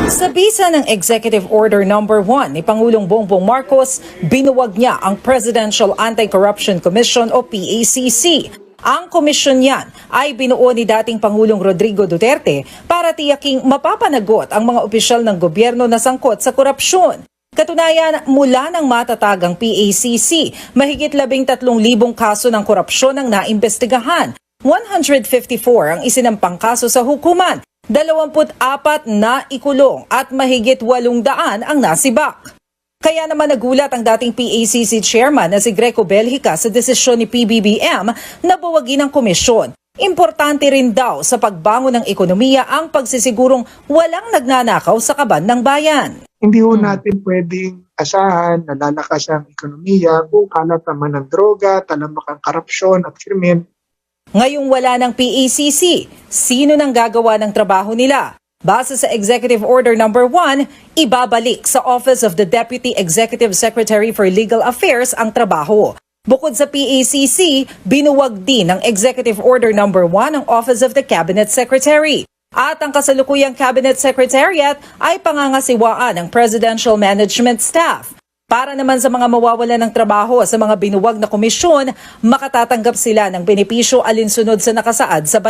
Sa bisa ng Executive Order No. 1 ni Pangulong Bongbong Marcos, binuwag niya ang Presidential Anti-Corruption Commission o PACC. Ang komisyon yan ay binuo ni dating Pangulong Rodrigo Duterte para tiyaking mapapanagot ang mga opisyal ng gobyerno na sangkot sa korupsyon. Katunayan, mula ng matatagang PACC, mahigit 13,000 kaso ng korupsyon ang naimbestigahan. 154 ang isinampang kaso sa hukuman. 24 na ikulong at mahigit 800 ang nasibak. Kaya naman nagulat ang dating PACC chairman na si Greco Belhica sa desisyon ni PBBM na buwagin ang komisyon. Importante rin daw sa pagbangon ng ekonomiya ang pagsisigurong walang nagnanakaw sa kaban ng bayan. Hindi ho natin pwedeng asahan na lalakas ang ekonomiya kung kalat naman ng droga, talamak ang korupsyon at krimen. Ngayong wala ng PACC, sino nang gagawa ng trabaho nila? Base sa Executive Order No. 1, ibabalik sa Office of the Deputy Executive Secretary for Legal Affairs ang trabaho. Bukod sa PACC, binuwag din ng Executive Order No. 1 ang Office of the Cabinet Secretary. At ang kasalukuyang Cabinet Secretariat ay pangangasiwaan ng Presidential Management Staff. Para naman sa mga mawawalan ng trabaho sa mga binuwag na komisyon, makatatanggap sila ng benepisyo alinsunod sa nakasaad sa batas.